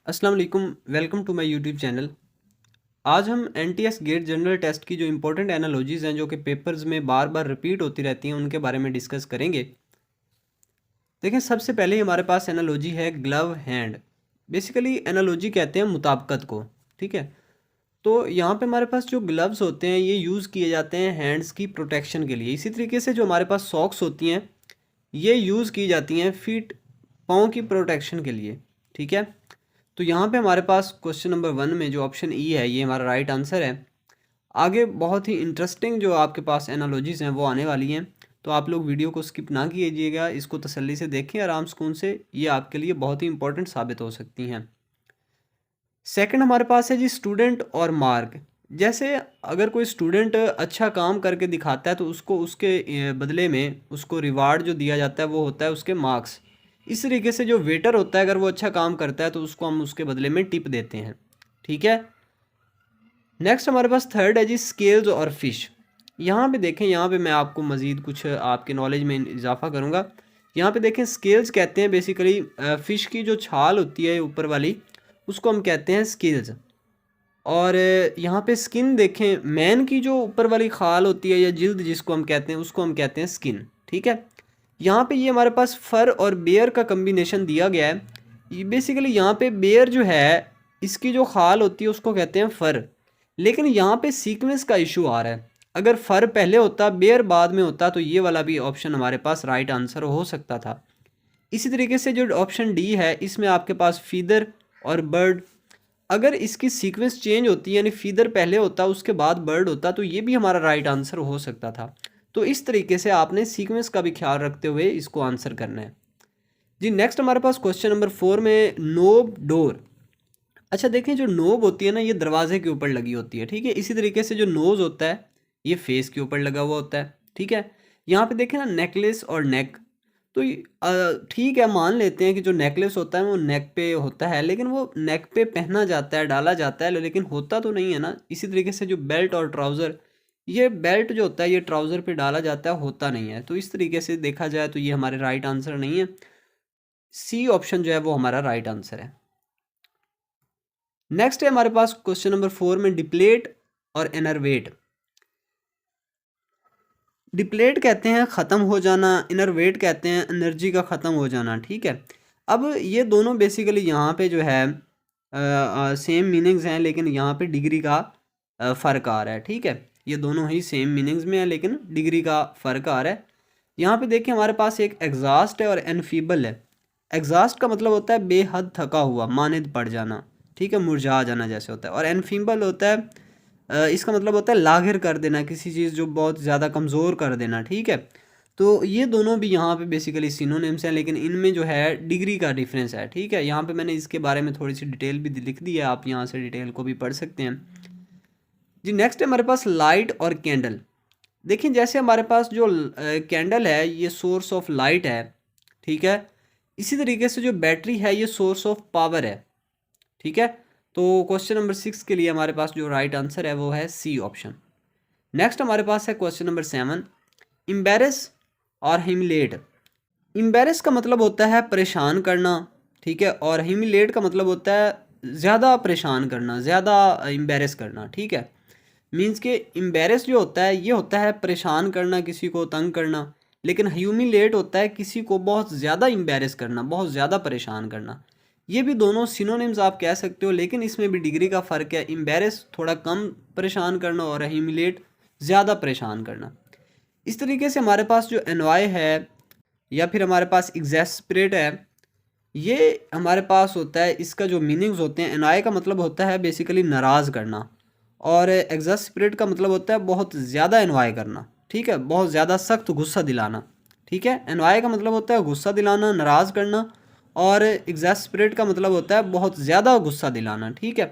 अस्सलाम वालेकुम, welcome to my YouTube channel. आज हम NTS गेट जनरल टेस्ट की जो इंपॉर्टेंट एनालॉजीज़ हैं जो कि पेपर्स में बार बार रिपीट होती रहती हैं उनके बारे में डिस्कस करेंगे। देखें, सबसे पहले ही हमारे पास एनालॉजी है ग्लव हैंड। बेसिकली एनालॉजी कहते हैं मुताबिकत को। ठीक है, तो यहाँ पे हमारे पास जो ग्लव्स होते हैं ये यूज़ किए जाते हैं हैंड्स की प्रोटेक्शन के लिए। इसी तरीके से जो हमारे पास सॉक्स होती हैं ये यूज़ की जाती हैं फीट पाँव की प्रोटेक्शन के लिए। ठीक है, तो यहाँ पे हमारे पास क्वेश्चन नंबर 1 में जो ऑप्शन ई है ये हमारा राइट आंसर है। आगे बहुत ही इंटरेस्टिंग जो आपके पास एनालॉजीज़ हैं वो आने वाली हैं, तो आप लोग वीडियो को स्किप ना कीजिएगा, इसको तसल्ली से देखें आराम सुकून से, ये आपके लिए बहुत ही इंपॉर्टेंट साबित हो सकती हैं। सेकंड हमारे पास है जी स्टूडेंट और मार्क। जैसे अगर कोई स्टूडेंट अच्छा काम करके दिखाता है तो उसको उसके बदले में उसको रिवार्ड जो दिया जाता है वो होता है उसके मार्क्स। इस तरीके से जो वेटर होता है अगर वो अच्छा काम करता है तो उसको हम उसके बदले में टिप देते हैं। ठीक है, नेक्स्ट हमारे पास थर्ड है जी स्केल्स और फिश। यहाँ पे देखें, यहाँ पे मैं आपको मज़ीद कुछ आपके नॉलेज में इजाफा करूँगा। यहाँ पे देखें, स्केल्स कहते हैं बेसिकली फ़िश की जो छाल होती है ऊपर वाली उसको हम कहते हैं स्केल्स। और यहाँ पे स्किन देखें, मैन की जो ऊपर वाली खाल होती है या जिल्द जिसको हम कहते हैं उसको हम कहते हैं स्किन। ठीक है, यहाँ पे ये हमारे पास फर और बेयर का कम्बिनेशन दिया गया है। ये बेसिकली यहाँ पे बेयर जो है इसकी जो खाल होती है उसको कहते हैं फर, लेकिन यहाँ पे सीक्वेंस का इशू आ रहा है। अगर फर पहले होता बेयर बाद में होता तो ये वाला भी ऑप्शन हमारे पास राइट आंसर हो सकता था। इसी तरीके से जो ऑप्शन डी है इसमें आपके पास फीदर और बर्ड, अगर इसकी सीक्वेंस चेंज होती यानी फीदर पहले होता उसके बाद बर्ड होता तो ये भी हमारा राइट आंसर हो सकता था। तो इस तरीके से आपने सीक्वेंस का भी ख्याल रखते हुए इसको आंसर करना है जी। नेक्स्ट हमारे पास क्वेश्चन नंबर 4 में नोब डोर। अच्छा देखें, जो नोब होती है ना ये दरवाजे के ऊपर लगी होती है। ठीक है, इसी तरीके से जो नोज़ होता है ये फेस के ऊपर लगा हुआ होता है। ठीक है, यहाँ पे देखें ना नेकलेस और नेक, तो ठीक है, मान लेते हैं कि जो नेकलेस होता है वो नेक पे होता है, लेकिन वो नेक पे पहना जाता है, डाला जाता है, लेकिन होता तो नहीं है ना। इसी तरीके से जो बेल्ट और ट्राउज़र, ये बेल्ट जो होता है ये ट्राउज़र पे डाला जाता है, होता नहीं है। तो इस तरीके से देखा जाए तो ये हमारे राइट आंसर नहीं है। सी ऑप्शन जो है वो हमारा राइट आंसर है। नेक्स्ट है हमारे पास क्वेश्चन नंबर 4 में डिप्लेट और इनरवेट। डिप्लेट कहते हैं ख़त्म हो जाना, इनरवेट कहते हैं एनर्जी का ख़त्म हो जाना। ठीक है, अब ये दोनों बेसिकली यहाँ पे जो है सेम मीनिंग्स हैं, लेकिन यहाँ पे डिग्री का फ़र्क आ रहा है। ठीक है, ये दोनों ही सेम मीनिंग्स में है लेकिन डिग्री का फ़र्क आ रहा है। यहाँ पे देखिए हमारे पास एक एग्जॉस्ट है और एनफीबल है। एग्जॉस्ट का मतलब होता है बेहद थका हुआ, मानद पड़ जाना। ठीक है, मुरझा जाना जैसे होता है। और एनफीबल होता है इसका मतलब होता है लाहिर कर देना, किसी चीज़ जो बहुत ज़्यादा कमज़ोर कर देना। ठीक है, तो ये दोनों भी यहाँ पे बेसिकली सिनोनिम्स हैं, लेकिन इनमें जो है डिग्री का डिफरेंस है। ठीक है, यहाँ पे मैंने इसके बारे में थोड़ी सी डिटेल भी लिख दी है, आप यहाँ से डिटेल को भी पढ़ सकते हैं जी। नेक्स्ट है हमारे पास लाइट और कैंडल। देखिए, जैसे हमारे पास जो कैंडल है ये सोर्स ऑफ लाइट है। ठीक है, इसी तरीके से जो बैटरी है ये सोर्स ऑफ पावर है। ठीक है, तो क्वेश्चन नंबर 6 के लिए हमारे पास जो राइट आंसर है वो है सी ऑप्शन। नेक्स्ट हमारे पास है क्वेश्चन नंबर 7, एम्बैरेस और ह्यूमिलेट। एम्बैरेस का मतलब होता है परेशान करना। ठीक है, और ह्यूमिलेट का मतलब होता है ज़्यादा परेशान करना, ज़्यादा एम्बैरेस करना। ठीक है, मीन्स के एम्बैरेस जो होता है ये होता है परेशान करना, किसी को तंग करना, लेकिन ह्यूमिलेट होता है किसी को बहुत ज़्यादा एम्बैरेस करना, बहुत ज़्यादा परेशान करना। ये भी दोनों सिनोनिम्स आप कह सकते हो, लेकिन इसमें भी डिग्री का फ़र्क है। एम्बैरेस थोड़ा कम परेशान करना और ह्यूमिलेट ज़्यादा परेशान करना। इस तरीके से हमारे पास जो एनवाय है या फिर हमारे पास एग्जैस्परेट है, ये हमारे पास होता है, इसका जो मीनिंग्स होते हैं, एनवाय का मतलब होता है बेसिकली नाराज़ करना, और एग्जैस्परेट का मतलब होता है बहुत ज़्यादा एनवाय करना। ठीक है, बहुत ज़्यादा सख्त गुस्सा दिलाना। ठीक है, एनवाय का मतलब होता है गुस्सा दिलाना, नाराज़ करना, और एग्जैस्परेट का मतलब होता है बहुत ज़्यादा गुस्सा दिलाना। ठीक है,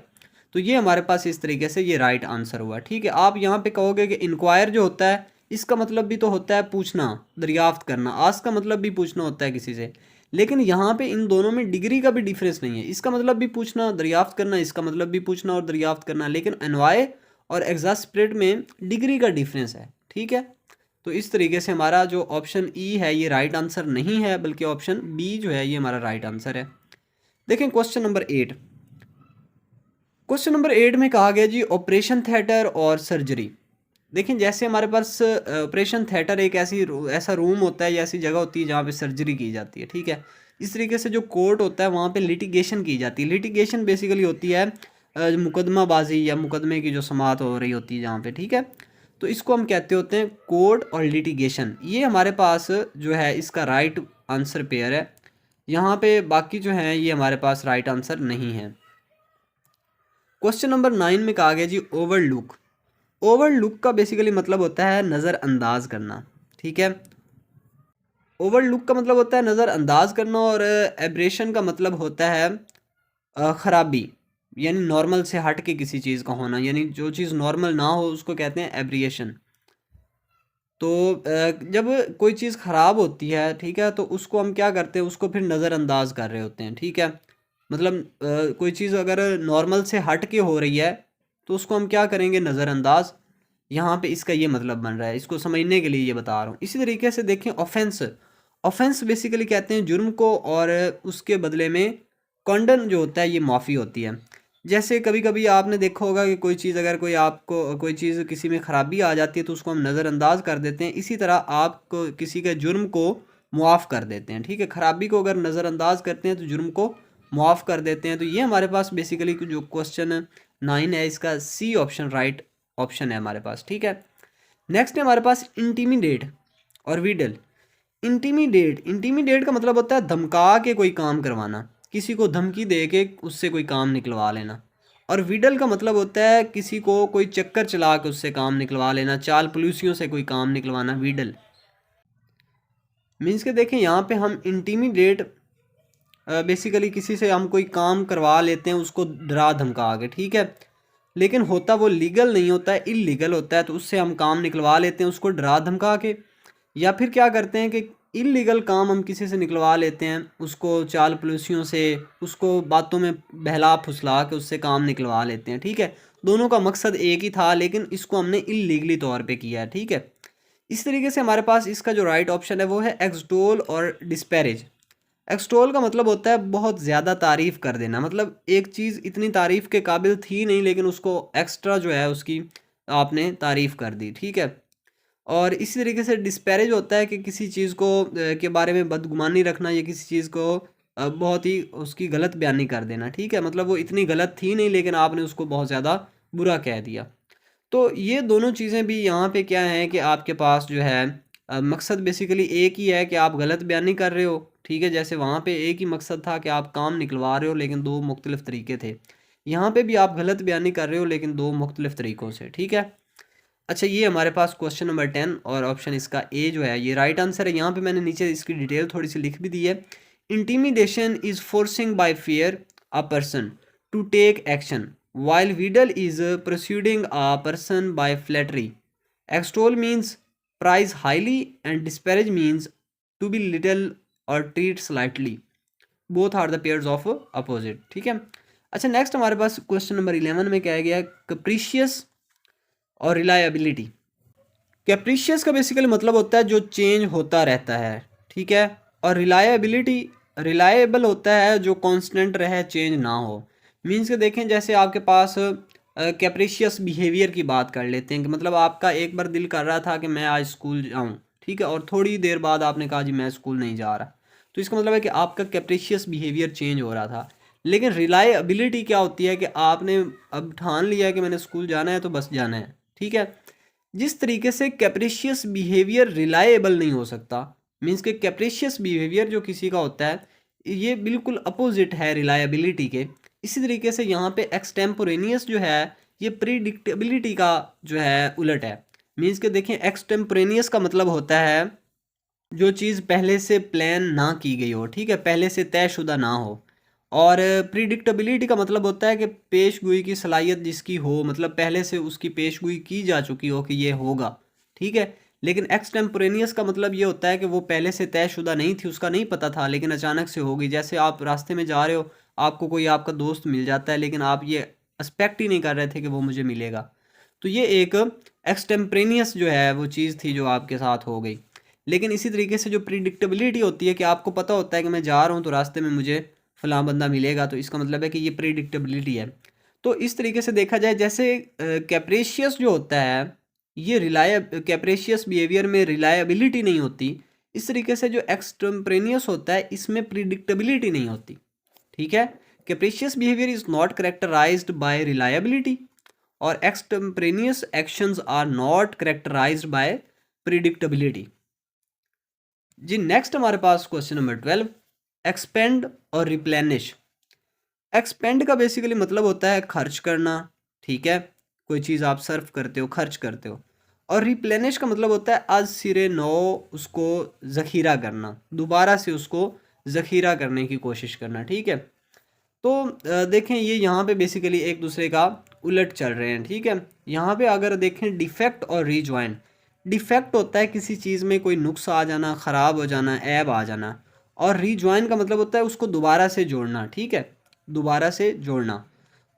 तो ये हमारे पास इस तरीके से ये राइट आंसर हुआ। ठीक है, आप यहाँ पे कहोगे कि इंक्वायर जो होता है इसका मतलब भी तो होता है पूछना, दरियाफ्त करना। आस्क का मतलब भी पूछना होता है किसी से, लेकिन यहाँ पे इन दोनों में डिग्री का भी डिफरेंस नहीं है। इसका मतलब भी पूछना, दरियाफ्त करना, इसका मतलब भी पूछना और दरियाफ्त करना, लेकिन एनवाय और एग्जैस्परेट में डिग्री का डिफरेंस है। ठीक है, तो इस तरीके से हमारा जो ऑप्शन ई है ये राइट आंसर नहीं है, बल्कि ऑप्शन बी जो है ये हमारा राइट आंसर है। देखें क्वेश्चन नंबर 8, क्वेश्चन नंबर 8 में कहा गया जी ऑपरेशन थिएटर और सर्जरी। देखिए जैसे हमारे पास ऑपरेशन थिएटर एक ऐसा रूम होता है या ऐसी जगह होती है जहाँ पे सर्जरी की जाती है, ठीक है। इस तरीके से जो कोर्ट होता है वहाँ पे लिटिगेशन की जाती है। लिटिगेशन बेसिकली होती है मुकदमाबाजी या मुकदमे की जो समाअत हो रही होती है जहाँ पे, ठीक है। तो इसको हम कहते होते हैं कोर्ट और लिटिगेशन। ये हमारे पास जो है इसका राइट आंसर पेयर है। यहाँ पे बाकी जो है ये हमारे पास राइट आंसर नहीं है। क्वेश्चन नंबर 9 में कहा गया जी ओवरलुक। ओवरलुक का बेसिकली मतलब होता है नज़रअंदाज करना, ठीक है। ओवरलुक का मतलब होता है नज़रअंदाज करना और एब्रेशन का मतलब होता है ख़राबी, यानी नॉर्मल से हट के किसी चीज़ का होना, यानी जो चीज़ नॉर्मल ना हो उसको कहते हैं एब्रिएशन। तो जब कोई चीज़ ख़राब होती है, ठीक है, तो उसको हम क्या करते हैं, उसको फिर नज़रअंदाज कर रहे होते हैं, ठीक है। मतलब कोई चीज़ अगर नॉर्मल से हट के हो रही है तो उसको हम क्या करेंगे, नज़रअंदाज। यहाँ पे इसका ये मतलब बन रहा है, इसको समझने के लिए ये बता रहा हूँ। इसी तरीके से देखें ऑफेंस। ऑफेंस बेसिकली कहते हैं जुर्म को, और उसके बदले में कॉन्डन जो होता है ये माफ़ी होती है। जैसे कभी कभी आपने देखा होगा कि कोई चीज़ अगर कोई चीज़ किसी में ख़राबी आ जाती है तो उसको हम नज़रअंदाज कर देते हैं। इसी तरह आपको किसी के जुर्म को मुआफ़ कर देते हैं, ठीक है। ख़राबी को अगर नज़रअंदाज करते हैं तो जुर्म को मुआफ़ कर देते हैं। तो ये हमारे पास बेसिकली जो क्वेश्चन 9 है इसका सी ऑप्शन राइट ऑप्शन है हमारे पास, ठीक है। नेक्स्ट है हमारे पास इंटीमिडेट और वीडल। इंटीमिडेट का मतलब होता है धमका के कोई काम करवाना, किसी को धमकी दे के उससे कोई काम निकलवा लेना। और विडल का मतलब होता है किसी को कोई चक्कर चला के उससे काम निकलवा लेना, चाल पुलिसियों से कोई काम निकलवाना, विडल मीन्स के देखें यहाँ पे हम इंटीमिडेट बेसिकली किसी से हम कोई काम करवा लेते हैं उसको डरा धमका के, ठीक है। लेकिन होता वो लीगल नहीं होता है, इलीगल होता है, तो उससे हम काम निकलवा लेते हैं उसको डरा धमका के। या फिर क्या करते हैं कि इलीगल काम हम किसी से निकलवा लेते हैं, उसको चाल पुलिसियों से, उसको बातों में बहला फुसला के उससे काम निकलवा लेते हैं, ठीक है। दोनों का मकसद एक ही था लेकिन इसको हमने इलीगली तौर पे किया है, ठीक है। इस तरीके से हमारे पास इसका जो राइट ऑप्शन है वो है एक्सटोल और डिस्पैरेज। एक्सटोल का मतलब होता है बहुत ज़्यादा तारीफ़ कर देना, मतलब एक चीज़ इतनी तारीफ़ के काबिल थी नहीं लेकिन उसको एक्स्ट्रा जो है उसकी आपने तारीफ़ कर दी, ठीक है। और इसी तरीके से डिस्पैरेज होता है कि किसी चीज़ को के बारे में बदगुमानी रखना या किसी चीज़ को बहुत ही उसकी गलत बयानी कर देना, ठीक है। मतलब वो इतनी गलत थी नहीं लेकिन आपने उसको बहुत ज़्यादा बुरा कह दिया। तो ये दोनों चीज़ें भी यहाँ पे क्या हैं कि आपके पास जो है मकसद बेसिकली एक ही है कि आप गलत बयानी कर रहे हो, ठीक है। जैसे वहाँ पे एक ही मकसद था कि आप काम निकलवा रहे हो लेकिन दो मुख्तलिफ तरीके थे। यहाँ पे भी आप गलत बयानी कर रहे हो लेकिन दो मुख्तलिफ तरीक़ों से, ठीक है। अच्छा, ये हमारे पास क्वेश्चन नंबर 10 और ऑप्शन इसका ए जो है ये राइट आंसर है। यहाँ पे मैंने नीचे इसकी डिटेल थोड़ी सी लिख भी दी है। Intimidation is forcing by fear a person to take action while wheedle is pursuing a person by flattery. Extol means prize highly and disparage means to be little or treat slightly. Both are the pairs of opposite, ठीक है। अच्छा, next हमारे पास question number 11 में क्या है गया, कैप्रिशियस और रिलायबिलिटी। कैप्रिशियस का बेसिकली मतलब होता है जो चेंज होता रहता है, ठीक है। और रिलायबिलिटी रिलायबल होता है जो कांस्टेंट रहे, चेंज ना हो। मीन्स के देखें जैसे आपके पास कैप्रिशियस बिहेवियर की बात कर लेते हैं कि मतलब आपका एक बार दिल कर रहा था कि मैं आज स्कूल जाऊँ, ठीक है, और थोड़ी देर बाद आपने कहा जी मैं स्कूल नहीं जा रहा, तो इसका मतलब है कि आपका कैप्रिशियस बिहेवियर चेंज हो रहा था। लेकिन रिलायबिलिटी क्या होती है कि आपने अब ठान लिया है कि मैंने स्कूल जाना है तो बस जाना है, ठीक है। जिस तरीके से कैप्रिशियस बिहेवियर रिलायबल नहीं हो सकता, मीन्स के कैप्रिशियस बिहेवियर जो किसी का होता है ये बिल्कुल अपोजिट है रिलायबिलिटी के। इसी तरीके से यहाँ पे एक्सटेम्पोरेनियस जो है ये प्रिडिक्टेबिलिटी का जो है उलट है। मीन्स के देखें एक्सटेम्पोरेनियस का मतलब होता है जो चीज़ पहले से प्लान ना की गई हो, ठीक है, पहले से तयशुदा ना हो। और प्रिडिक्टेबिलिटी का मतलब होता है कि पेशगोई की सलाहियत जिसकी हो, मतलब पहले से उसकी पेशगोई की जा चुकी हो कि ये होगा, ठीक है। लेकिन एक्सटेम्पोरेनियस का मतलब ये होता है कि वो पहले से तयशुदा नहीं थी, उसका नहीं पता था लेकिन अचानक से हो गई। जैसे आप रास्ते में जा रहे हो, आपको कोई आपका दोस्त मिल जाता है लेकिन आप ये एक्सपेक्ट ही नहीं कर रहे थे कि वो मुझे मिलेगा। तो ये एक एक्सटेम्पोरेनियस जो है वो चीज़ थी जो आपके साथ हो गई। लेकिन इसी तरीके से जो प्रिडिक्टेबिलिटी होती है कि आपको पता होता है कि मैं जा रहा हूँ तो रास्ते में मुझे फ़लाँ बंदा मिलेगा, तो इसका मतलब है कि ये प्रिडिक्टेबिलिटी है। तो इस तरीके से देखा जाए, जैसे कैप्रेशियस जो होता है ये कैप्रेशियस बिहेवियर में रिलायबिलिटी नहीं होती, इस तरीके से जो एक्सटेम्परेनियस होता है इसमें प्रिडिक्टेबिलिटी नहीं होती। ठीक है, capricious behaviour is not characterised by reliability और extemporaneous actions are not characterised by predictability. जी नेक्स्ट हमारे पास क्वेश्चन नंबर 12, एक्सपेंड और रिप्लेनिश। एक्सपेंड का बेसिकली मतलब होता है खर्च करना। ठीक है, कोई चीज़ आप सर्व करते हो, खर्च करते हो। और रिप्लेनिश का मतलब होता है आज सिरे नो उसको ज़ख़ीरा करना, दोबारा से उसको ज़ख़ीरा करने की कोशिश करना। ठीक है, तो देखें ये यहाँ पे बेसिकली एक दूसरे का उलट चल रहे हैं। ठीक है, यहाँ पे अगर देखें डिफेक्ट और रीजॉइन, डिफेक्ट होता है किसी चीज़ में कोई नुक्स आ जाना, ख़राब हो जाना, ऐब आ जाना, और रीजॉइन का मतलब होता है उसको दोबारा से जोड़ना। ठीक है, दोबारा से जोड़ना।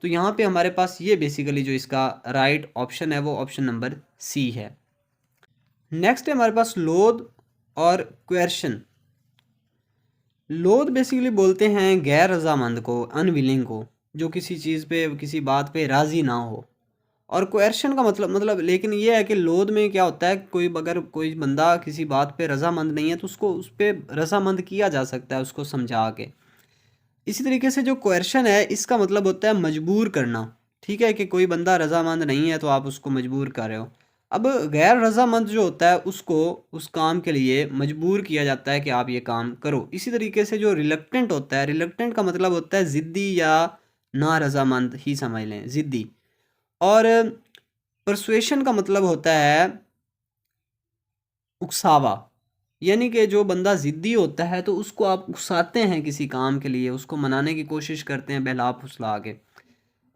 तो यहाँ पे हमारे पास ये बेसिकली जो इसका राइट ऑप्शन है वो ऑप्शन नंबर सी है। नेक्स्ट है हमारे पास लोध और क्वेश्चन। लोध बेसिकली बोलते हैं गैर रजामंद को, अनविलिंग को, जो किसी चीज़ पे किसी बात पे राज़ी ना हो। और कोएर्शन का मतलब लेकिन ये है कि लोध में क्या होता है, अगर कोई बंदा किसी बात पे रजामंद नहीं है तो उसको उस पर रजामंद किया जा सकता है, उसको समझा के। इसी तरीके से जो कोएर्शन है इसका मतलब होता है मजबूर करना। ठीक है, कि कोई बंदा रजामंद नहीं है तो आप उसको मजबूर कर रहे हो। अब गैर रजामंद जो होता है उसको उस काम के लिए मजबूर किया जाता है कि आप ये काम करो। इसी तरीके से जो रिलक्टेंट होता है, रिलक्टेंट का मतलब होता है ज़िद्दी या ना रजामंद ही समझ लें, ज़िद्दी। और परसुएशन का मतलब होता है उकसावा, यानी कि जो बंदा ज़िद्दी होता है तो उसको आप उकसाते हैं किसी काम के लिए, उसको मनाने की कोशिश करते हैं बहला फुसला के।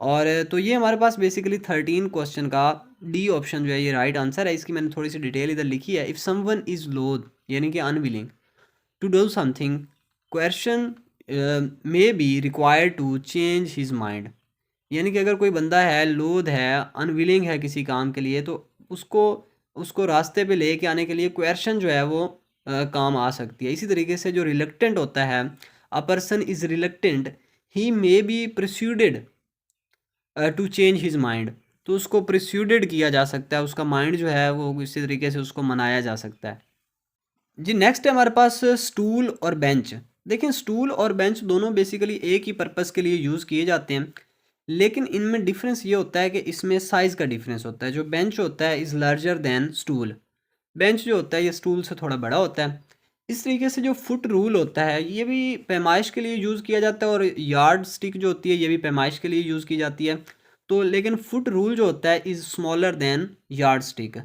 और तो ये हमारे पास बेसिकली 13 क्वेश्चन का डी ऑप्शन जो है ये राइट आंसर है। इसकी मैंने थोड़ी सी डिटेल इधर लिखी है। इफ़ समवन इज़ लोथ यानी कि unwilling to do something, question may be required to change his mind. यानी कि अगर कोई बंदा है, लोध है, अनविलिंग है किसी काम के लिए, तो उसको उसको रास्ते पे लेके आने के लिए क्वेश्चन जो है वो काम आ सकती है। इसी तरीके से जो रिलक्टेंट होता है, a person is reluctant, he may be persuaded to change his mind, तो उसको प्रस्यूडेड किया जा सकता है, उसका माइंड जो है वो इसी तरीके से उसको मनाया जा सकता है। जी नेक्स्ट है हमारे पास स्टूल और बेंच। देखें स्टूल और बेंच दोनों बेसिकली एक ही पर्पस के लिए यूज़ किए जाते हैं, लेकिन इनमें डिफरेंस ये होता है कि इसमें साइज़ का डिफरेंस होता है। जो बेंच होता है is larger than stool, bench जो होता है ये स्टूल से थोड़ा बड़ा होता है। इस तरीके से जो फुट रूल होता है ये भी पैमाइश के लिए यूज़ किया जाता है, और यार्ड स्टिक जो होती है ये भी पैमाइश के लिए यूज़ की जाती है। तो लेकिन फुट रूल जो होता है is smaller than yard stick.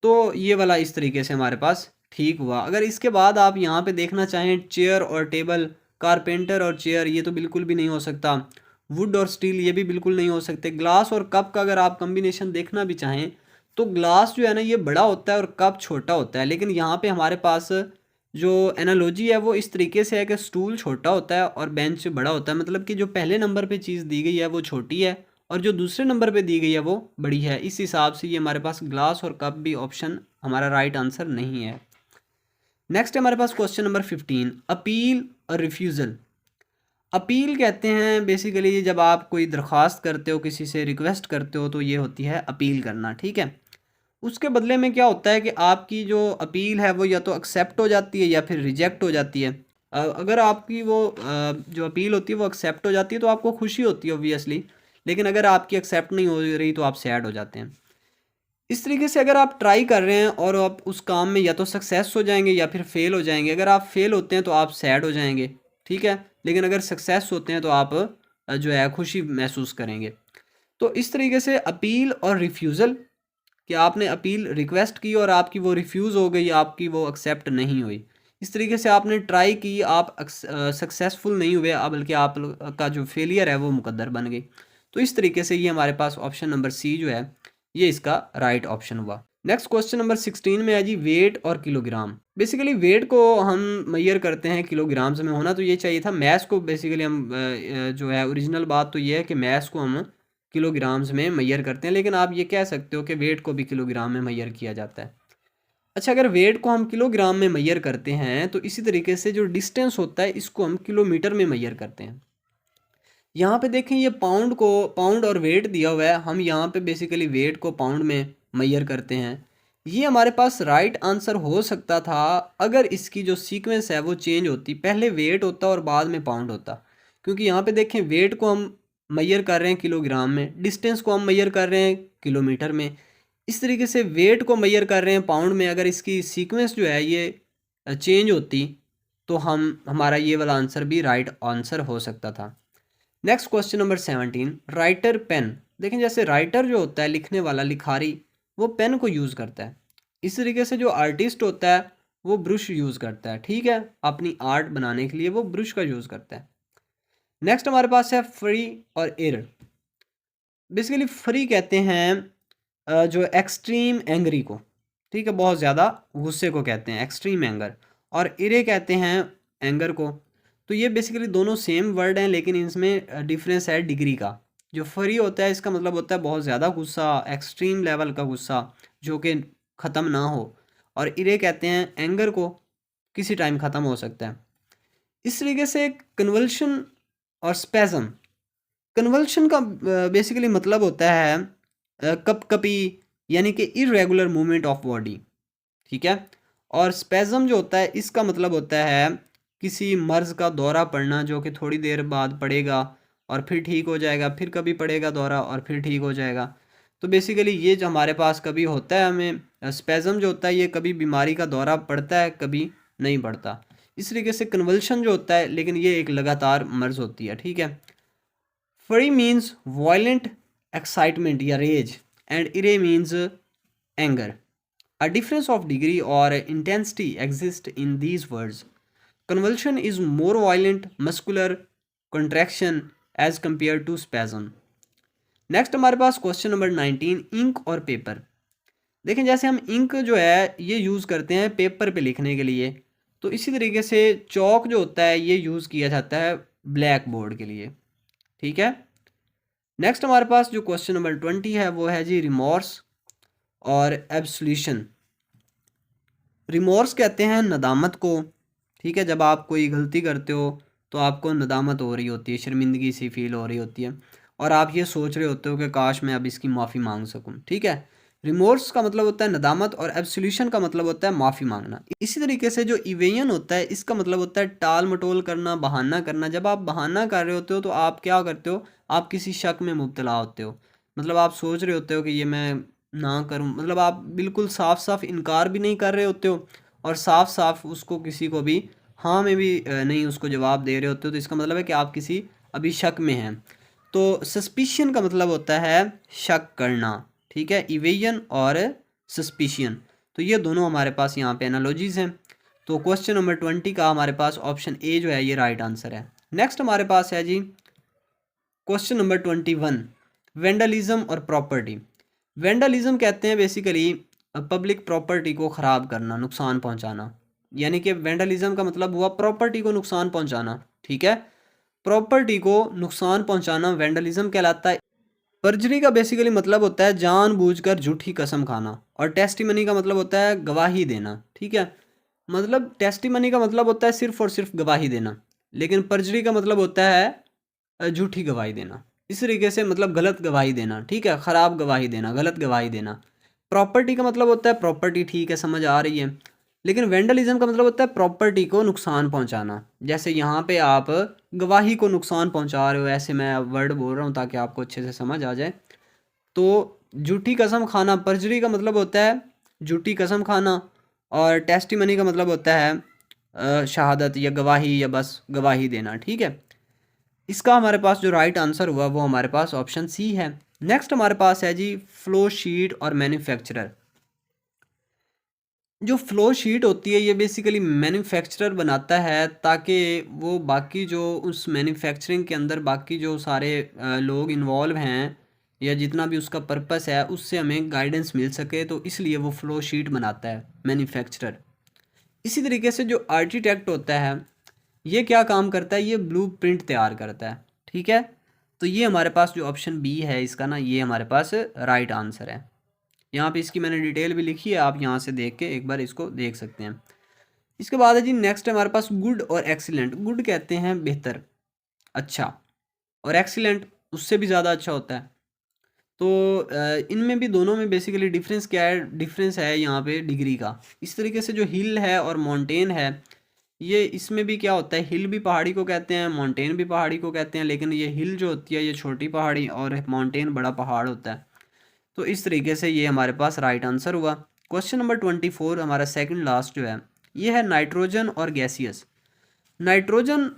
तो ये वाला इस तरीके से हमारे पास ठीक हुआ। अगर इसके बाद आप यहाँ पे देखना चाहें चेयर और टेबल, कारपेंटर और चेयर, ये तो बिल्कुल भी नहीं हो सकता। वुड और स्टील ये भी बिल्कुल नहीं हो सकते। ग्लास और कप का अगर आप कम्बिनेशन देखना भी चाहें तो ग्लास जो है ना ये बड़ा होता है और कप छोटा होता है। लेकिन यहाँ पे हमारे पास जो एनालॉजी है वो इस तरीके से है कि स्टूल छोटा होता है और बेंच बड़ा होता है। मतलब कि जो पहले नंबर पे चीज़ दी गई है वो छोटी है और जो दूसरे नंबर पे दी गई है वो बड़ी है। इस हिसाब से ये हमारे पास ग्लास और कप भी ऑप्शन हमारा राइट आंसर नहीं है। नेक्स्ट है हमारे पास क्वेश्चन नंबर 15, अपील और रिफ्यूज़ल। अपील कहते हैं बेसिकली जब आप कोई दरख्वास्त करते हो, किसी से रिक्वेस्ट करते हो, तो ये होती है अपील करना। ठीक है, उसके बदले में क्या होता है कि आपकी जो अपील है वो या तो एक्सेप्ट हो जाती है या फिर रिजेक्ट हो जाती है। अगर आपकी वो जो अपील होती है वो एक्सेप्ट हो जाती है तो आपको खुशी होती है ऑब्वियसली, लेकिन अगर आपकी एक्सेप्ट नहीं हो रही तो आप सैड हो जाते हैं। इस तरीके से अगर आप ट्राई कर रहे हैं और आप उस काम में या तो सक्सेस हो जाएंगे या फिर फेल हो जाएंगे। अगर आप फेल होते हैं तो आप सैड हो जाएंगे, ठीक है, लेकिन अगर सक्सेस होते हैं तो आप जो है खुशी महसूस करेंगे। तो इस तरीके से अपील और रिफ्यूज़ल, कि आपने अपील रिक्वेस्ट की और आपकी वो रिफ्यूज़ हो गई, आपकी वो एक्सेप्ट नहीं हुई। इस तरीके से आपने ट्राई की, आप सक्सेसफुल नहीं हुए, बल्कि आप का जो फेलियर है वो मुकद्दर बन गई। तो इस तरीके से ये हमारे पास ऑप्शन नंबर सी जो है ये इसका राइट ऑप्शन हुआ। नेक्स्ट क्वेश्चन नंबर 16 में है जी वेट और किलोग्राम। बेसिकली वेट को हम मैयर करते हैं किलोग्राम्स में, होना तो ये चाहिए था। मैथ्स को बेसिकली हम जो है ओरिजिनल बात तो ये है कि मैथ्स को हम किलोग्राम्स में मैयर करते हैं, लेकिन आप ये कह सकते हो कि वेट को भी किलोग्राम में मैयर किया जाता है। अच्छा, अगर वेट को हम किलोग्राम में मैयर करते हैं तो इसी तरीके से जो डिस्टेंस होता है इसको हम किलोमीटर में मैयर करते हैं। यहाँ पे देखें ये पाउंड और वेट दिया हुआ है, हम यहाँ पे बेसिकली वेट को पाउंड में मेजर करते हैं। ये हमारे पास राइट आंसर हो सकता था अगर इसकी जो सीक्वेंस है वो चेंज होती, पहले वेट होता और बाद में पाउंड होता। क्योंकि यहाँ पे देखें वेट को हम मेजर कर रहे हैं किलोग्राम में, डिस्टेंस को हम मेजर कर रहे हैं किलोमीटर में, इस तरीके से वेट को मेजर कर रहे हैं पाउंड में। अगर इसकी सीक्वेंस जो है ये चेंज होती तो हमारा ये वाला आंसर भी राइट आंसर हो सकता था। Next question number 17, writer pen. देखें जैसे राइटर जो होता है लिखने वाला, लिखारी, वो पेन को यूज़ करता है। इस तरीके से जो आर्टिस्ट होता है वो ब्रश यूज़ करता है, ठीक है, अपनी आर्ट बनाने के लिए वो ब्रश का यूज़ करता है। नेक्स्ट हमारे पास है फ्री और इर। बेसिकली फ्री कहते हैं जो एक्सट्रीम एंग्री को, ठीक है, बहुत ज़्यादा गुस्से को कहते हैं एक्सट्रीम एंगर, और इरे कहते हैं एंगर को। तो ये बेसिकली दोनों सेम वर्ड हैं लेकिन इसमें डिफरेंस है डिग्री का। जो फ्री होता है इसका मतलब होता है बहुत ज़्यादा गुस्सा, एक्सट्रीम लेवल का गुस्सा जो कि ख़त्म ना हो, और इरे कहते हैं एंगर को किसी टाइम ख़त्म हो सकता है। इस तरीके से कन्वल्शन और स्पैज़म। कन्वल्शन का बेसिकली मतलब होता है कपकपी, यानी कि इरेगुलर मूवमेंट ऑफ बॉडी, ठीक है। और स्पैज़म जो होता है इसका मतलब होता है किसी मर्ज़ का दौरा पड़ना जो कि थोड़ी देर बाद पड़ेगा और फिर ठीक हो जाएगा, फिर कभी पड़ेगा दौरा और फिर ठीक हो जाएगा। तो बेसिकली ये जो हमारे पास कभी होता है, हमें स्पैज़म जो होता है ये कभी बीमारी का दौरा पड़ता है कभी नहीं पड़ता। इस तरीके से कन्वल्शन जो होता है लेकिन ये एक लगातार मर्ज़ होती है, ठीक है। फ्री मीन्स वायलेंट एक्साइटमेंट या rage, and ire means anger. A difference of degree or intensity exists in these words. Convulsion is more violent muscular contraction as compared to spasm. Next हमारे पास क्वेश्चन नंबर 19, इंक और paper. देखें जैसे हम ink जो है ये use करते हैं पेपर पे लिखने के लिए, तो इसी तरीके से चौक जो होता है ये यूज़ किया जाता है ब्लैक बोर्ड के लिए, ठीक है। नेक्स्ट हमारे पास जो क्वेश्चन नंबर 20 है वो है जी रिमॉर्स और एब्सोल्यूशन। रिमोर्स कहते हैं नदामत को, ठीक है, जब आप कोई गलती करते हो तो आपको नदामत हो रही होती है, शर्मिंदगी सी फील हो रही होती है और आप ये सोच रहे होते हो कि काश मैं अब इसकी माफ़ी मांग सकूं, ठीक है। रिमोर्स का मतलब होता है नदामत और एब्सोल्यूशन का मतलब होता है माफ़ी मांगना। इसी तरीके से जो इवेयन होता है इसका मतलब होता है टाल मटोल करना, बहाना करना। जब आप बहाना कर रहे होते हो तो आप क्या करते हो, आप किसी शक में मुब्तला होते हो, मतलब आप सोच रहे होते हो कि ये मैं ना करूं, मतलब आप बिल्कुल साफ साफ इनकार भी नहीं कर रहे होते हो और साफ साफ उसको किसी को भी हाँ में भी नहीं उसको जवाब दे रहे होते हो। तो इसका मतलब है कि आप किसी अभी शक में हैं। तो सस्पिशन का मतलब होता है शक करना, ठीक है, इवेजन और सस्पिशन। तो ये दोनों हमारे पास यहाँ पे एनालॉजीज हैं। तो क्वेश्चन नंबर 20 का हमारे पास ऑप्शन ए जो है ये राइट आंसर है। नेक्स्ट हमारे पास है जी क्वेश्चन नंबर 21, वेंडलिज्म और प्रॉपर्टी। वेंडलिज्म कहते हैं बेसिकली पब्लिक प्रॉपर्टी को ख़राब करना, नुकसान पहुंचाना, यानी कि वेंडलिज्म का मतलब हुआ प्रॉपर्टी को नुकसान पहुंचाना, ठीक है। प्रॉपर्टी को नुकसान पहुंचाना वेंडलिज्म कहलाता है। पर्जरी का बेसिकली मतलब होता है जानबूझकर झूठी कसम खाना, और टेस्टिमनी का मतलब होता है गवाही देना, ठीक है। मतलब टेस्टिमनी का मतलब होता है सिर्फ और सिर्फ गवाही देना, लेकिन पर्जरी का मतलब होता है झूठी गवाही देना। इस तरीके से मतलब गलत गवाही देना, ठीक है, ख़राब गवाही देना, गलत गवाही देना। प्रॉपर्टी का मतलब होता है प्रॉपर्टी, ठीक है, समझ आ रही है। लेकिन वेंडलिज्म का मतलब होता है प्रॉपर्टी को नुकसान पहुंचाना। जैसे यहाँ पे आप गवाही को नुकसान पहुंचा रहे हो, ऐसे मैं वर्ड बोल रहा हूँ ताकि आपको अच्छे से समझ आ जाए। तो झूठी कसम खाना, पर्जरी का मतलब होता है झूठी कसम खाना, और टेस्टिमनी का मतलब होता है शहादत या गवाही या बस गवाही देना, ठीक है। इसका हमारे पास जो राइट आंसर हुआ वो हमारे पास ऑप्शन सी है। नेक्स्ट हमारे पास है जी फ्लो शीट और मैन्युफैक्चरर। जो फ्लो शीट होती है ये बेसिकली मैन्युफैक्चरर बनाता है ताकि वो बाकी जो उस मैन्युफैक्चरिंग के अंदर बाकी जो सारे लोग इन्वॉल्व हैं या जितना भी उसका पर्पस है उससे हमें गाइडेंस मिल सके, तो इसलिए वो फ्लो शीट बनाता है मैन्युफैक्चरर। इसी तरीके से जो आर्किटेक्ट होता है ये क्या काम करता है, ये ब्लूप्रिंट तैयार करता है, ठीक है। तो ये हमारे पास जो ऑप्शन बी है इसका ना, ये हमारे पास राइट आंसर है। यहाँ पे इसकी मैंने डिटेल भी लिखी है, आप यहाँ से देख के एक बार इसको देख सकते हैं। इसके बाद है जी नेक्स्ट हमारे पास गुड और एक्सीलेंट। गुड कहते हैं बेहतर, अच्छा, और एक्सीलेंट उससे भी ज़्यादा अच्छा होता है। तो इनमें भी दोनों में बेसिकली डिफरेंस क्या है? डिफरेंस है यहाँ पे डिग्री का। इस तरीके से जो हिल है और माउंटेन है, ये इसमें भी क्या होता है, हिल भी पहाड़ी को कहते हैं, माउंटेन भी पहाड़ी को कहते हैं, लेकिन ये हिल जो होती है ये छोटी पहाड़ी और माउंटेन बड़ा पहाड़ होता है। तो इस तरीके से ये हमारे पास राइट आंसर हुआ। क्वेश्चन नंबर 24 हमारा सेकंड लास्ट जो है, ये है नाइट्रोजन और गैसियस। नाइट्रोजन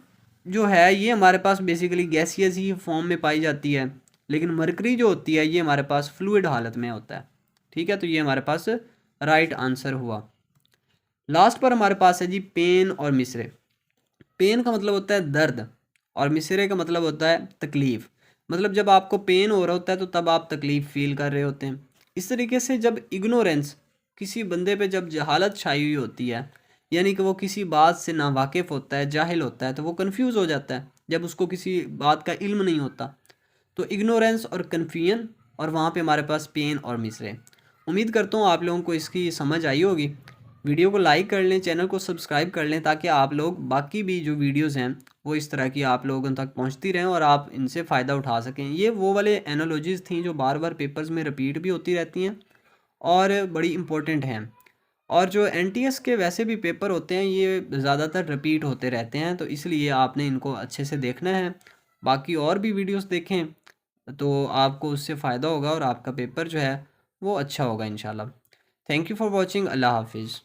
जो है ये हमारे पास बेसिकली गैसियस ही फॉर्म में पाई जाती है, लेकिन मरकरी जो होती है ये हमारे पास फ्लूइड हालत में होता है। ठीक है, तो ये हमारे पास राइट आंसर हुआ। लास्ट पर हमारे पास है जी पेन और मिसरे। पेन का मतलब होता है दर्द और मिसरे का मतलब होता है तकलीफ़। मतलब जब आपको पेन हो रहा होता है तो तब आप तकलीफ़ फील कर रहे होते हैं। इस तरीके से जब इग्नोरेंस किसी बंदे पे जब जहालत छाई हुई होती है, यानी कि वो किसी बात से नावाकिफ़ होता है, जाहिल होता है, तो वो कंफ्यूज हो जाता है जब उसको किसी बात का इल्म नहीं होता। तो इग्नोरेंस और कन्फ्यूजन, और वहाँ पे हमारे पास पेन और मिसरे। उम्मीद करता हूँ आप लोगों को इसकी समझ आई होगी। वीडियो को लाइक कर लें, चैनल को सब्सक्राइब कर लें, ताकि आप लोग बाकी भी जो वीडियोस हैं वो इस तरह की आप लोगों तक पहुंचती रहें और आप इनसे फ़ायदा उठा सकें। ये वो वाले एनालॉजीज़ थी जो बार बार पेपर्स में रिपीट भी होती रहती हैं और बड़ी इंपॉर्टेंट हैं। और जो एनटीएस के वैसे भी पेपर होते हैं ये ज़्यादातर रिपीट होते रहते हैं, तो इसलिए आपने इनको अच्छे से देखना है। बाकी और भी वीडियोस देखें तो आपको उससे फ़ायदा होगा और आपका पेपर जो है वो अच्छा होगा इंशाल्लाह। Thank you for watching. अल्लाह हाफिज़।